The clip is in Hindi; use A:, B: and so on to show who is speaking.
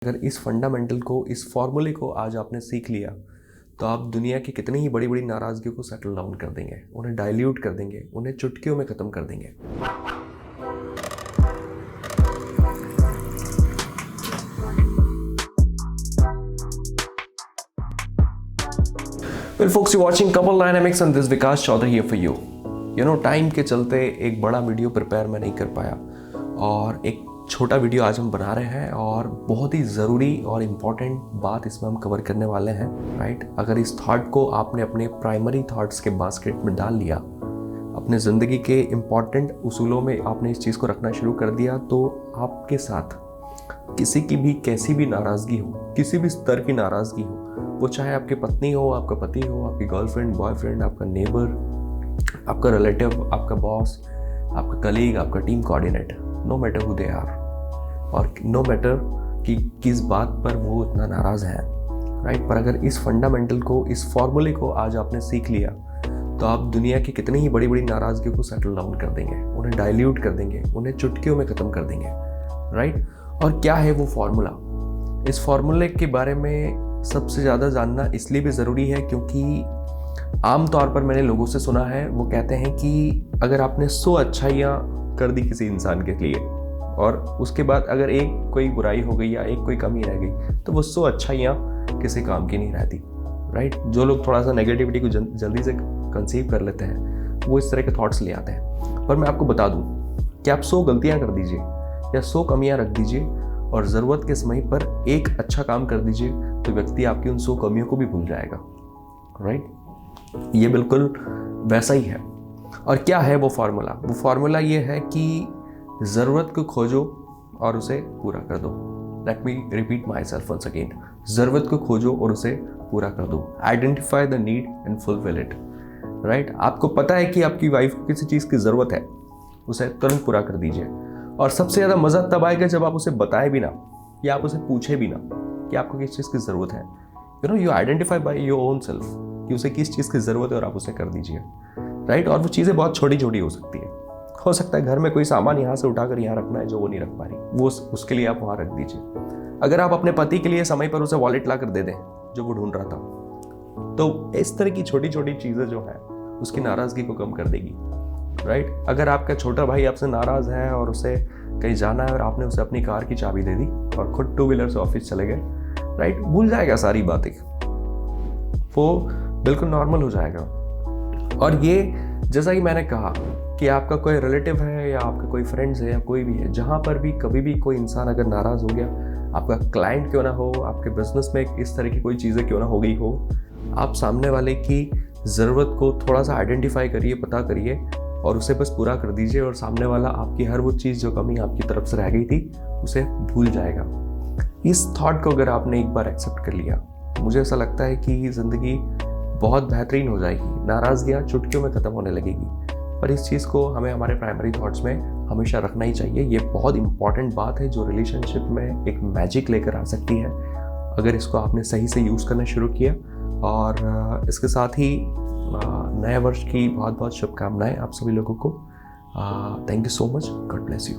A: अगर इस फंडामेंटल को, इस फॉर्मूले को आज आपने सीख लिया तो आप दुनिया की कितनी ही बड़ी बड़ी नाराज़गियों को सेटल डाउन कर देंगे, उन्हें डाइल्यूट कर देंगे, उन्हें चुटकियों में ख़त्म कर देंगे। Well folks, you're watching Couple Dynamics and this is Vikas Chaudhary here for you. Time के चलते एक बड़ा वीडियो प्रिपेयर मैं नहीं कर पाया और एक छोटा वीडियो आज हम बना रहे हैं और बहुत ही ज़रूरी और इम्पॉर्टेंट बात इसमें हम कवर करने वाले हैं, राइट। अगर इस थॉट को आपने अपने प्राइमरी थॉट्स के बास्केट में डाल लिया, अपने ज़िंदगी के इम्पॉर्टेंट उसूलों में आपने इस चीज़ को रखना शुरू कर दिया, तो आपके साथ किसी की भी कैसी भी नाराज़गी हो, किसी भी स्तर की नाराज़गी हो, वो चाहे आपकी पत्नी हो, आपका पति हो, आपकी गर्लफ्रेंड, बॉयफ्रेंड, आपका नेबर, आपका रिलेटिव, आपका बॉस, आपका कलीग, आपका team coordinator, no matter who they are और नो मैटर कि किस बात पर वो इतना नाराज़ है, राइट। पर अगर इस फंडामेंटल को, इस फॉर्मूले को आज आपने सीख लिया तो आप दुनिया की कितनी ही बड़ी बड़ी नाराज़गियों को सेटल डाउन कर देंगे, उन्हें डाइल्यूट कर देंगे, उन्हें चुटकियों में ख़त्म कर देंगे, राइट। और क्या है वो फार्मूला? इस फार्मूले के बारे में सबसे ज़्यादा जानना इसलिए भी ज़रूरी है क्योंकि आम तौर पर मैंने लोगों से सुना है, वो कहते हैं कि अगर आपने 100 अच्छाइयाँ कर दी किसी इंसान के लिए और उसके बाद अगर एक कोई बुराई हो गई या एक कोई कमी रह गई तो वो 100 अच्छाइयाँ किसी काम की नहीं रहती, राइट। जो लोग थोड़ा सा नेगेटिविटी को जल्दी से कंसीव कर लेते हैं वो इस तरह के थॉट्स ले आते हैं। पर मैं आपको बता दूँ कि आप 100 गलतियाँ कर दीजिए या 100 कमियाँ रख दीजिए और ज़रूरत के समय पर एक अच्छा काम कर दीजिए तो व्यक्ति आपकी उन 100 कमियों को भी भूल जाएगा, राइट। ये बिल्कुल वैसा ही है। और क्या है वो फार्मूला? वो फार्मूला ये है कि ज़रूरत को खोजो और उसे पूरा कर दो। Let me repeat myself once again. ज़रूरत को खोजो और उसे पूरा कर दो। Identify the need and fulfil it, right. आपको पता है कि आपकी वाइफ को किसी चीज़ की ज़रूरत है, उसे तुरंत पूरा कर दीजिए। और सबसे ज़्यादा मज़ा तब आएगा जब आप उसे बताए भी ना या आप उसे पूछे भी ना कि आपको किस चीज़ की ज़रूरत है। You identify by your own self कि उसे किस चीज़ की ज़रूरत है और आप उसे कर दीजिए, राइट। और वो चीज़ें बहुत छोटी छोटी हो सकती है। हो सकता है घर में कोई सामान यहाँ से उठाकर यहाँ रखना है जो वो नहीं रख पा रही, वो उसके लिए आप वहाँ रख दीजिए। अगर आप अपने पति के लिए समय पर उसे वॉलेट ला कर दे दें जो वो ढूंढ रहा था, तो इस तरह की छोटी छोटी चीज़ें जो है उसकी नाराज़गी को कम कर देगी, राइट। अगर आपका छोटा भाई आपसे नाराज़ है और उसे कहीं जाना है और आपने उसे अपनी कार की चाबी दे दी और खुद 2 व्हीलर से ऑफिस चले गए, राइट, भूल जाएगा सारी बातें, वो बिल्कुल नॉर्मल हो जाएगा। और ये जैसा कि मैंने कहा कि आपका कोई रिलेटिव है या आपका कोई फ्रेंड्स है या कोई भी है, जहाँ पर भी कभी भी कोई इंसान अगर नाराज़ हो गया, आपका क्लाइंट क्यों ना हो, आपके बिजनेस में इस तरह की कोई चीज़ें क्यों ना हो गई हो, आप सामने वाले की ज़रूरत को थोड़ा सा आइडेंटिफाई करिए, पता करिए और उसे बस पूरा कर दीजिए और सामने वाला आपकी हर वो चीज़ जो कमी आपकी तरफ से रह गई थी उसे भूल जाएगा। इस थॉट को अगर आपने एक बार एक्सेप्ट कर लिया, मुझे ऐसा लगता है कि ज़िंदगी बहुत बेहतरीन हो जाएगी, नाराज़गियाँ चुटकियों में ख़त्म होने लगेगी। पर इस चीज़ को हमें हमारे प्राइमरी थॉट्स में हमेशा रखना ही चाहिए। ये बहुत इंपॉर्टेंट बात है जो रिलेशनशिप में एक मैजिक लेकर आ सकती है अगर इसको आपने सही से यूज़ करना शुरू किया। और इसके साथ ही नए वर्ष की बहुत बहुत शुभकामनाएं आप सभी लोगों को। Thank you so much. God bless you.